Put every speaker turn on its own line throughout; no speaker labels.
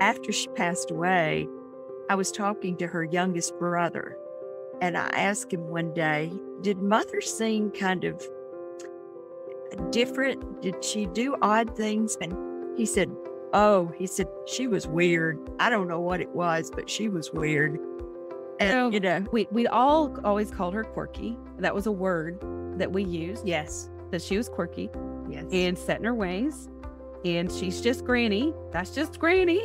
After she passed away, I was talking to her youngest brother, and I asked him one day, did mother seem kind of different? Did she do odd things? And he said, she was weird. I don't know what it was, but she was weird. And,
we all always called her quirky. That was a word that we used.
Yes.
That she was quirky.
Yes.
And set in her ways. And she's just Granny. That's just Granny.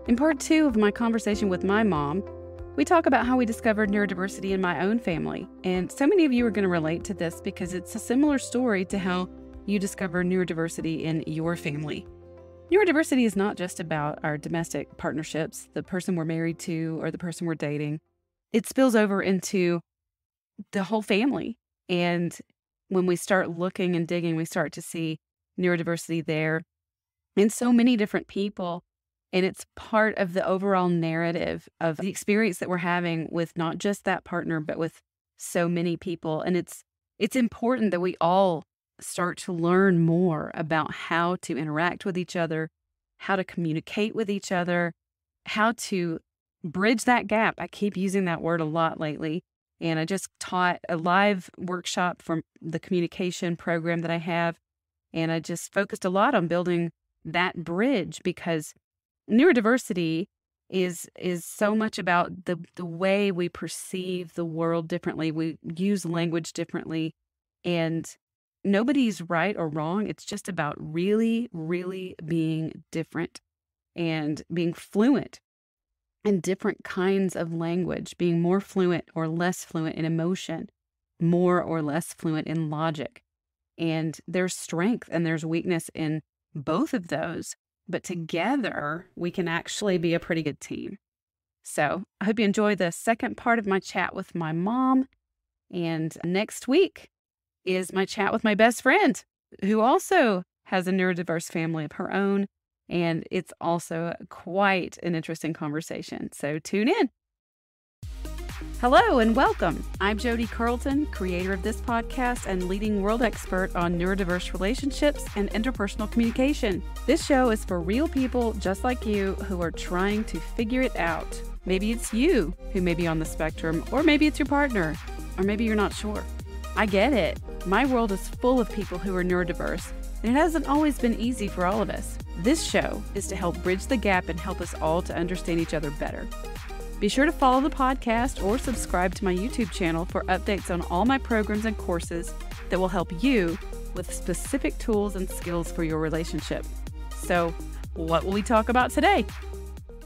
In part 2 of my conversation with my mom, we talk about how we discovered neurodiversity in my own family. And so many of you are going to relate to this because it's a similar story to how you discover neurodiversity in your family. Neurodiversity is not just about our domestic partnerships, the person we're married to or the person we're dating. It spills over into the whole family. And when we start looking and digging, we start to see neurodiversity there in so many different people. And it's part of the overall narrative of the experience that we're having with not just that partner, but with so many people. And it's important that we all start to learn more about how to interact with each other, how to communicate with each other, how to bridge that gap. I keep using that word a lot lately. And I just taught a live workshop from the communication program that I have. And I just focused a lot on building that bridge because neurodiversity is so much about the way we perceive the world differently. We use language differently, and nobody's right or wrong. It's just about really, really being different and being fluent in different kinds of language, being more fluent or less fluent in emotion, more or less fluent in logic. And there's strength and there's weakness in both of those. But together, we can actually be a pretty good team. So I hope you enjoy the second part of my chat with my mom. And next week is my chat with my best friend, who also has a neurodiverse family of her own. And it's also quite an interesting conversation. So tune in. Hello and welcome. I'm Jodi Carlton, creator of this podcast and leading world expert on neurodiverse relationships and interpersonal communication. This show is for real people just like you who are trying to figure it out. Maybe it's you who may be on the spectrum, or maybe it's your partner, or maybe you're not sure. I get it. My world is full of people who are neurodiverse, and it hasn't always been easy for all of us. This show is to help bridge the gap and help us all to understand each other better. Be sure to follow the podcast or subscribe to my YouTube channel for updates on all my programs and courses that will help you with specific tools and skills for your relationship. So, what will we talk about today?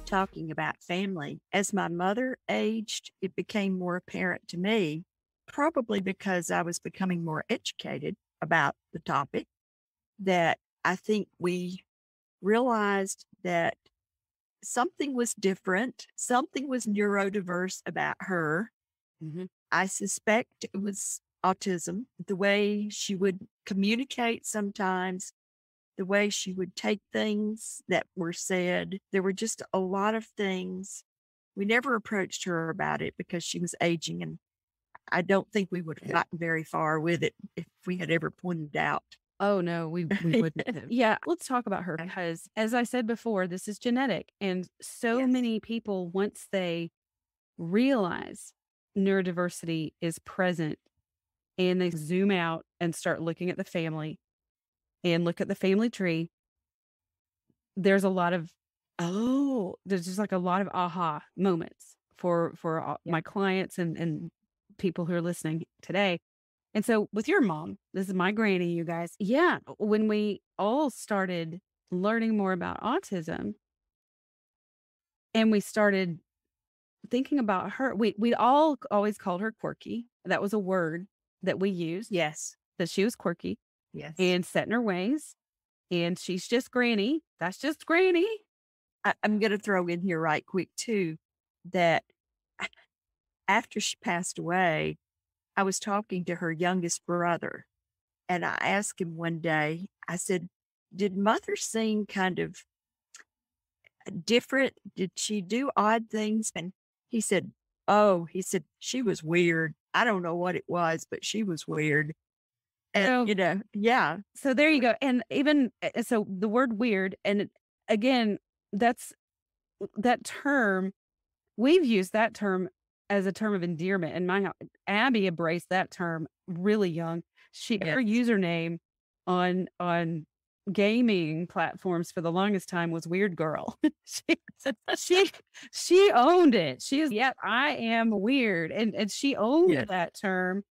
Talking about family. As my mother aged, it became more apparent to me, probably because I was becoming more educated about the topic, that I think we realized that something was different. Something was neurodiverse about her.
Mm-hmm.
I suspect it was autism, the way she would communicate sometimes, the way she would take things that were said. There were just a lot of things. We never approached her about it because she was aging, and I don't think we would have gotten very far with it if we had ever pointed out.
Oh, no, we wouldn't have. Yeah, let's talk about her because, as I said before, this is genetic. And so many people, once they realize neurodiversity is present and they zoom out and start looking at the family and look at the family tree, there's a lot of, there's just like a lot of aha moments for my clients and people who are listening today. And so with your mom, this is my granny, you guys. Yeah. When we all started learning more about autism and we started thinking about her, we all always called her quirky. That was a word that we used.
Yes.
That she was quirky.
Yes.
And set in her ways. And she's just Granny. That's just Granny.
I'm going to throw in here right quick too, that after she passed away, I was talking to her youngest brother, and I asked him one day, I said, did mother seem kind of different? Did she do odd things? And he said, she was weird. I don't know what it was, but she was weird. And,
So there you go. And even, so the word weird, and again, that's that term. We've used that term as a term of endearment, and my Abby embraced that term really young. Her
Yes.
username on gaming platforms for the longest time was Weird Girl. she she she owned it. She is, yep, I am weird, and she owned
Yes.
that term.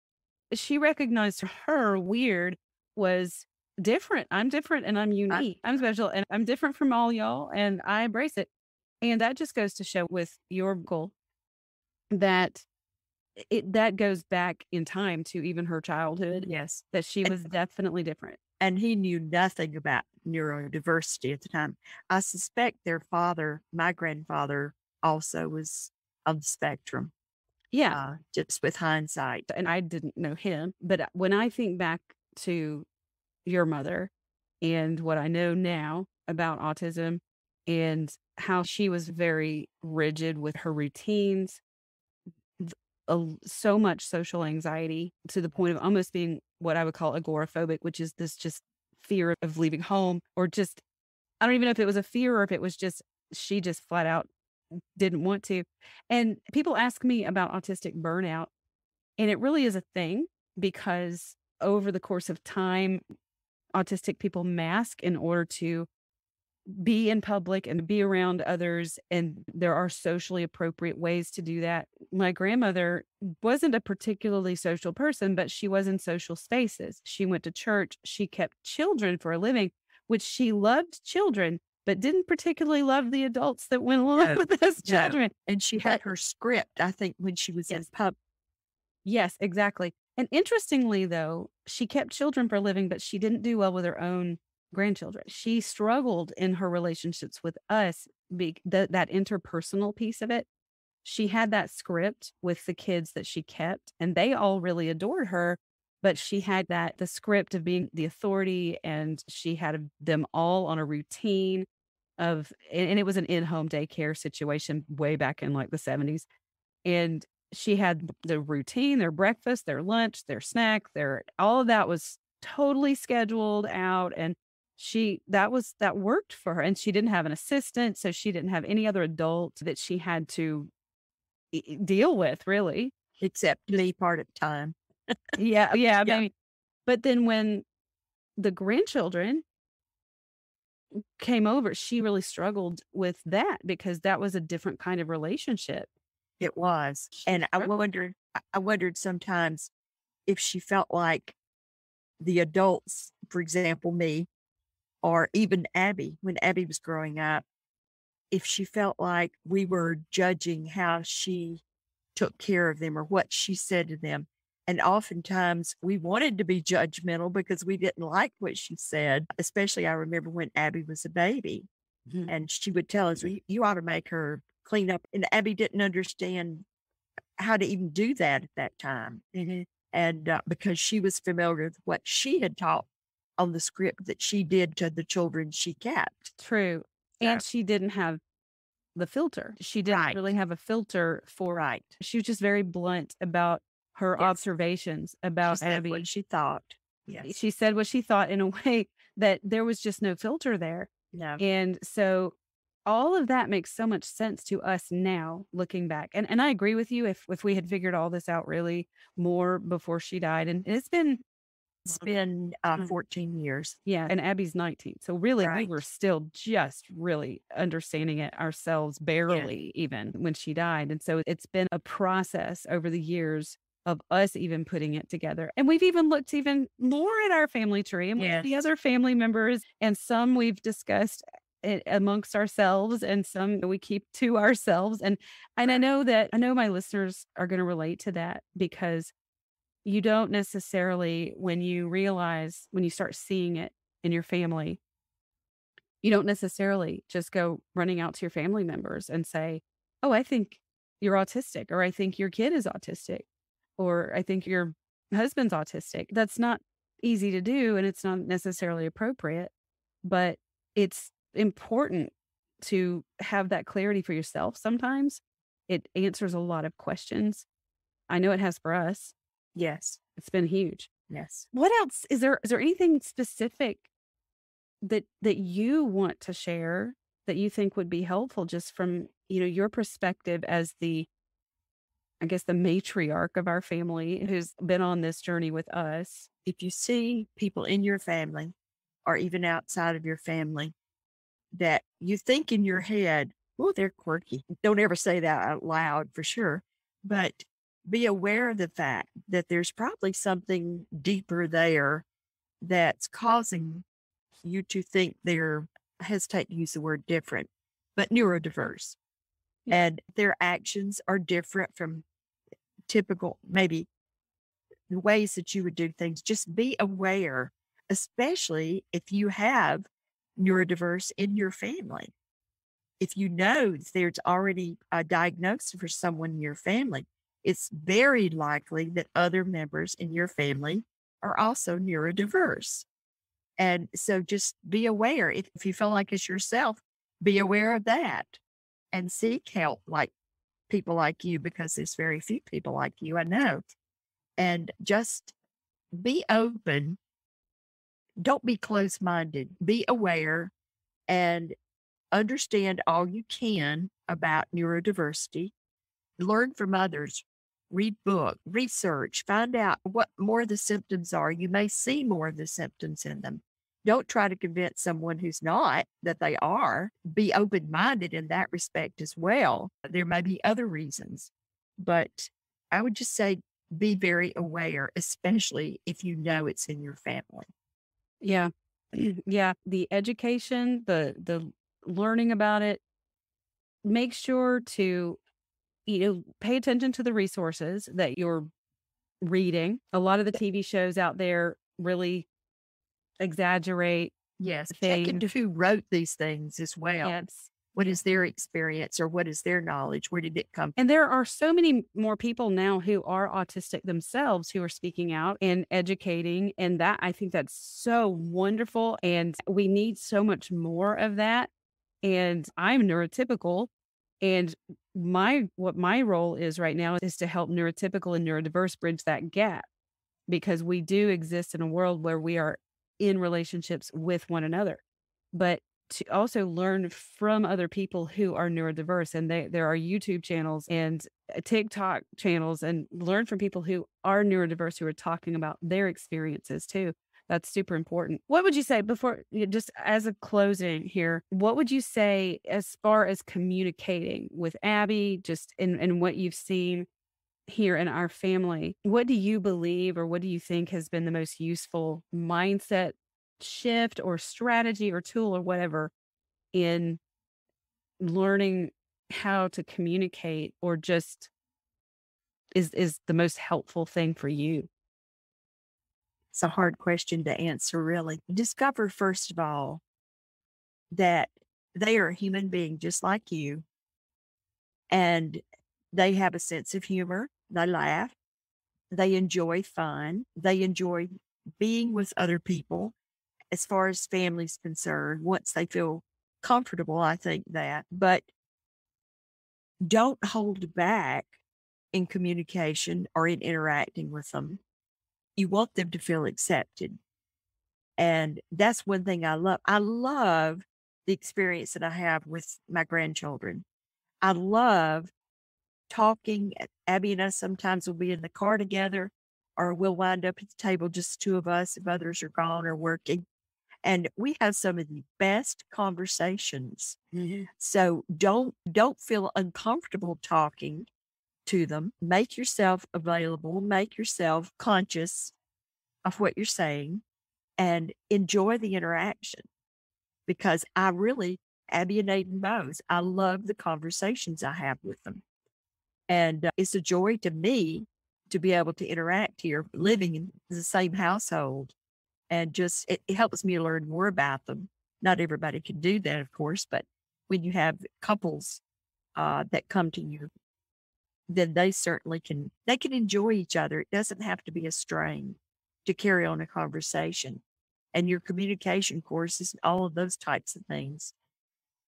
She recognized her weird was different. I'm different and I'm
I
unique. I'm special and I'm different from all y'all, and I embrace it. And that just goes to show with your goal that that goes back in time to even her childhood,
yes.
that she
And
was definitely different.
and he knew nothing about neurodiversity at the time. I suspect their father, my grandfather, also was on the spectrum,
Yeah.
just with hindsight.
And I didn't know him. But when I think back to your mother and what I know now about autism and how she was very rigid with her routines, so much social anxiety to the point of almost being what I would call agoraphobic, which is this just fear of leaving home, or just, I don't even know if it was a fear or if it was just, she just flat out didn't want to. And people ask me about autistic burnout, and it really is a thing because over the course of time, autistic people mask in order to be in public and be around others. And there are socially appropriate ways to do that. My grandmother wasn't a particularly social person, but she was in social spaces. She went to church. She kept children for a living, which she loved children, but didn't particularly love the adults that went along
No,
with those
no.
children.
And she had her script, I think, when she was in
Yes.
pub.
Yes, exactly. And interestingly, though, she kept children for a living, but she didn't do well with her own grandchildren. She struggled in her relationships with us, that interpersonal piece of it. She had that script with the kids that she kept, and they all really adored her. But she had the script of being the authority, and she had them all on a routine and it was an in-home daycare situation way back in like the 70s. And she had the routine, their breakfast, their lunch, their snack, all of that was totally scheduled out. And that worked for her. And she didn't have an assistant. So she didn't have any other adult that she had to deal with, really.
Except me part of the time.
Yeah. Yeah.
Yeah.
Maybe. But then when the grandchildren came over, she really struggled with that because that was a different kind of relationship.
It was. And I wondered sometimes if she felt like the adults, for example, me, or even Abby, when Abby was growing up, if she felt like we were judging how she took care of them or what she said to them. And oftentimes we wanted to be judgmental because we didn't like what she said. Especially I remember when Abby was a baby
Mhm.
and she would tell us, "Well, you ought to make her clean up." And Abby didn't understand how to even do that at that time.
Mhm.
And because she was familiar with what she had taught on the script that she did to the children she kept.
True.
So,
And she didn't have the filter. She didn't
right,
really have a filter
right.
she was just very blunt about her
Yes.
observations
She
about
said what
Abby.
she thought. Yes.
She said what she thought in a way that there was just no filter there.
No.
And so all of that makes so much sense to us now looking back. And I agree with you if we had figured all this out really more before she died. And it's been
It's been 14 years.
yeah, and Abby's 19. So really, we
Right.
were still just really understanding it ourselves, barely even when she died. And so it's been a process over the years of us even putting it together. And we've even looked even more at our family tree and with the
Yes.
other family members, and some we've discussed it amongst ourselves and some we keep to ourselves. And I know my listeners are going to relate to that because you don't necessarily, when you start seeing it in your family, you don't necessarily just go running out to your family members and say, "Oh, I think you're autistic," or "I think your kid is autistic," or "I think your husband's autistic." That's not easy to do and it's not necessarily appropriate, but it's important to have that clarity for yourself sometimes. It answers a lot of questions. I know it has for us.
Yes.
It's been huge.
Yes.
What else? Is there anything specific that you want to share that you think would be helpful just from, your perspective as I guess, the matriarch of our family who's been on this journey with us?
If you see people in your family or even outside of your family that you think in your head, oh, they're quirky. Don't ever say that out loud for sure, but be aware of the fact that there's probably something deeper there that's causing you to think they're, I hesitate to use the word different, but neurodiverse.
Yeah.
And their actions are different from typical, maybe the ways that you would do things. Just be aware, especially if you have neurodiverse in your family. If you know that there's already a diagnosis for someone in your family, it's very likely that other members in your family are also neurodiverse. And so just be aware. If you feel like it's yourself, be aware of that and seek help like people like you, because there's very few people like you, I know. And just be open. Don't be close minded. Be aware and understand all you can about neurodiversity. Learn from others, read book, research, find out what more of the symptoms are. You may see more of the symptoms in them. Don't try to convince someone who's not that they are. Be open minded in that respect as well. There may be other reasons, but I would just say be very aware, especially if you know it's in your family.
Yeah. Yeah. The education, the learning about it, make sure to, pay attention to the resources that you're reading. A lot of the TV shows out there really exaggerate
Yes, check
things.
into who wrote these things as well.
Yes.
What is their experience or what is their knowledge? Where did it come
And there are so many more people now who are autistic themselves who are speaking out and educating. And that, I think that's so wonderful. And we need so much more of that. And I'm neurotypical. And what my role is right now is to help neurotypical and neurodiverse bridge that gap, because we do exist in a world where we are in relationships with one another. But to also learn from other people who are neurodiverse, and there are YouTube channels and TikTok channels, and learn from people who are neurodiverse who are talking about their experiences too. That's super important. What would you say just as a closing here, what would you say as far as communicating with Abby, just in what you've seen here in our family? What do you believe, or what do you think has been the most useful mindset shift or strategy or tool or whatever in learning how to communicate, or just is the most helpful thing for you?
It's a hard question to answer, really. Discover, first of all, that they are a human being just like you, and they have a sense of humor. They laugh. They enjoy fun. They enjoy being with other people as far as family's concerned, once they feel comfortable, I think that. But don't hold back in communication or in interacting with them. You want them to feel accepted. And that's one thing I love. I love the experience that I have with my grandchildren. I love talking. Abby and I sometimes will be in the car together, or we'll wind up at the table, just two of us if others are gone or working. And we have some of the best conversations. So don't feel uncomfortable talking to them. Make yourself available, make yourself conscious of what you're saying, and enjoy the interaction, because Abby and Aiden both, I love the conversations I have with them. And it's a joy to me to be able to interact here, living in the same household. And just, it helps me learn more about them. Not everybody can do that, of course, but when you have couples that come to you, then they certainly they can enjoy each other. It doesn't have to be a strain to carry on a conversation. And your communication courses, all of those types of things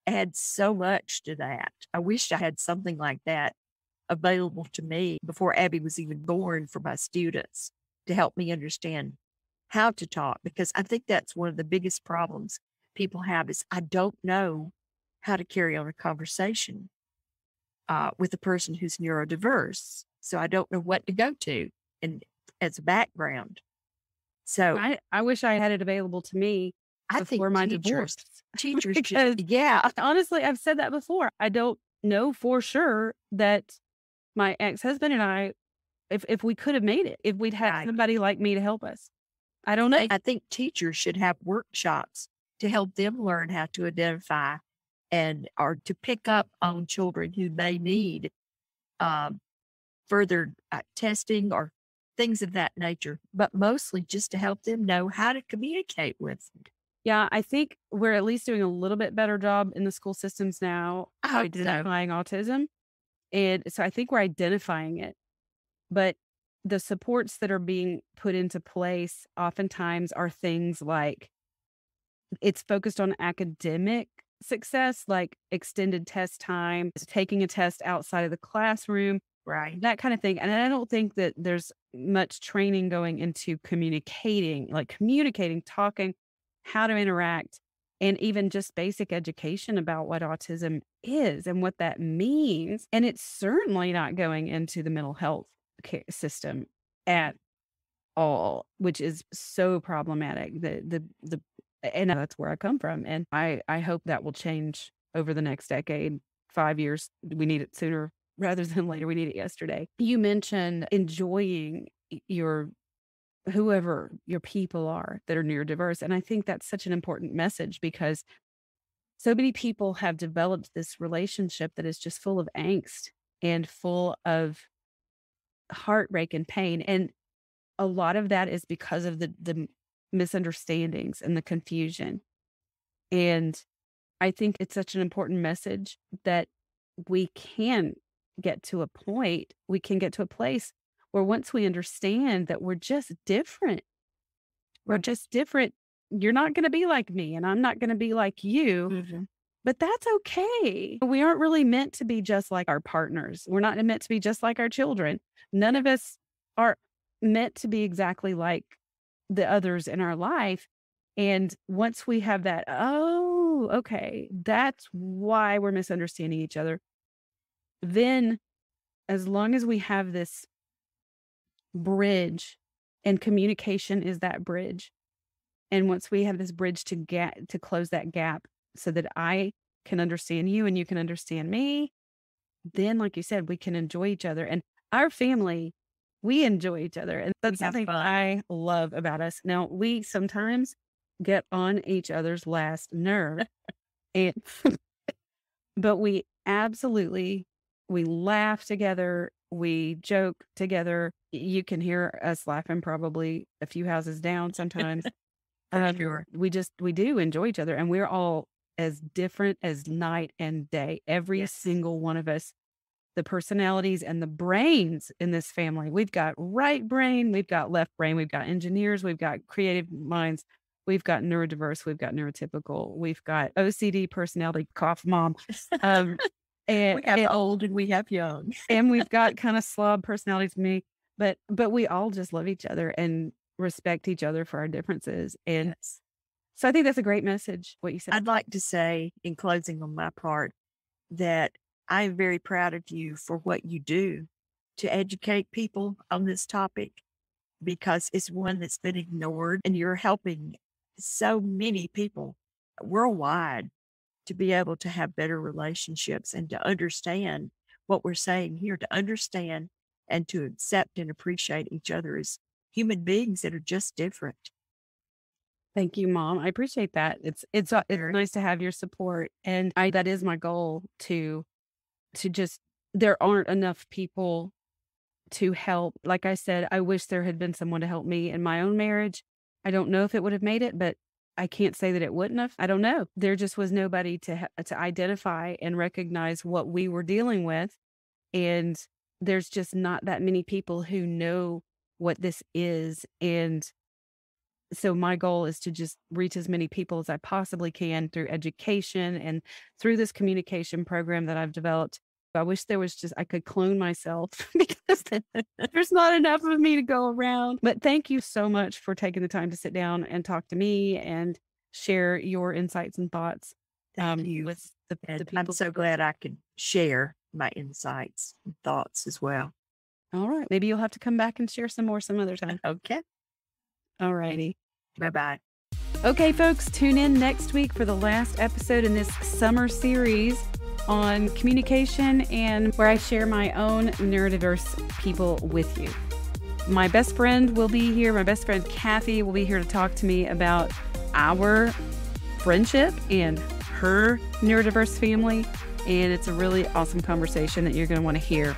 add so much to that. I wish I had something like that available to me before Abby was even born, for my students, to help me understand how to talk, because I think that's one of the biggest problems people have is I don't know how to carry on a conversation with a person who's neurodiverse. So I don't know what to go to and as a background. So
I wish I had it available to me
I think
before my divorce.
teachers
Because
yeah,
honestly, I've said that before. I don't know for sure that my ex-husband and I, if we could have made it, if we'd had
right.
somebody like me to help us. I don't know.
I think teachers should have workshops to help them learn how to identify or to pick up on children who may need um, further testing or things of that nature, but mostly just to help them know how to communicate with them.
Yeah, I think we're at least doing a little bit better job in the school systems now
I hope so.
identifying autism. And so I think we're identifying it. But the supports that are being put into place oftentimes are things like it's focused on academic success, like extended test time, taking a test outside of the classroom,
Right.
that kind of thing. And I don't think that there's much training going into communicating, talking, how to interact, and even just basic education about what autism is and what that means. And it's certainly not going into the mental health care system at all, which is so problematic. And that's where I come from. And I hope that will change over the next decade, 5 years. We need it sooner rather than later. We need it yesterday. You mentioned enjoying whoever your people are that are neurodiverse. And I think that's such an important message because so many people have developed this relationship that is just full of angst and full of heartbreak and pain. And a lot of that is because of the misunderstandings and the confusion. And I think it's such an important message that we can get to a place where once we understand that we're just different, you're not going to be like me and I'm not going to be like you,
Mhm.
but that's okay. We aren't really meant to be just like our partners. We're not meant to be just like our children. None of us are meant to be exactly like the others in our life. And once we have that, oh, okay, that's why we're misunderstanding each other. Then as long as we have this bridge and communication is that bridge. And once we have this bridge to close that gap so that I can understand you and you can understand me, then like you said, we can enjoy each other. And our family, we enjoy each other. And that's something I love about us. Now, we sometimes get on each other's last nerve. And but we laugh together, we joke together. You can hear us laughing probably a few houses down sometimes.
Sure.
We do enjoy each other, and we're all as different as night and day. Every
Yes.
single one of us, the personalities and the brains in this family. We've got right brain, we've got left brain, we've got engineers, we've got creative minds, we've got neurodiverse, we've got neurotypical, we've got OCD personality, cough mom.
We have old and we have young.
And we've got kind of slob personalities, me, but we all just love each other and respect each other for our differences. And
Yes.
so I think that's a great message, what you said.
I'd like to say, in closing on my part, that I am very proud of you for what you do to educate people on this topic because it's one that's been ignored and you're helping so many people worldwide to be able to have better relationships and to understand what we're saying here, to understand and to accept and appreciate each other as human beings that are just different.
Thank you, Mom. I appreciate that. It's nice to have your support. And that is my goal to just, there aren't enough people to help. Like I said, I wish there had been someone to help me in my own marriage. I don't know if it would have made it, but I can't say that it wouldn't have. I don't know. There just was nobody to identify and recognize what we were dealing with. And there's just not that many people who know what this is. And so my goal is to just reach as many people as I possibly can through education and through this communication program that I've developed. I wish I could clone myself because there's not enough of me to go around. But thank you so much for taking the time to sit down and talk to me and share your insights and thoughts
Thank you.
with the
And I'm
people.
so glad I could share my insights and thoughts as well.
All right. Maybe you'll have to come back and share some more some other time.
Okay.
All righty.
Bye-bye.
Okay, folks, tune in next week for the last episode in this summer series on communication and where I share my own neurodiverse people with you. My best friend will be here. My best friend, Kathy, will be here to talk to me about our friendship and her neurodiverse family. And it's a really awesome conversation that you're going to want to hear.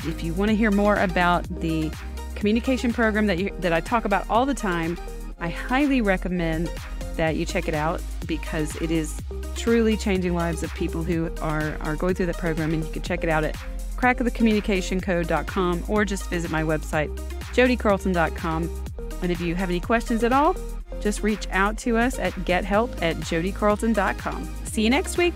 If you want to hear more about the communication program that I talk about all the time, I highly recommend that you check it out because it is truly changing lives of people who are going through that program. And you can check it out at crackofthecommunicationcode.com or just visit my website, jodicarlton.com. And if you have any questions at all, just reach out to us at gethelp@jodicarlton.com. See you next week.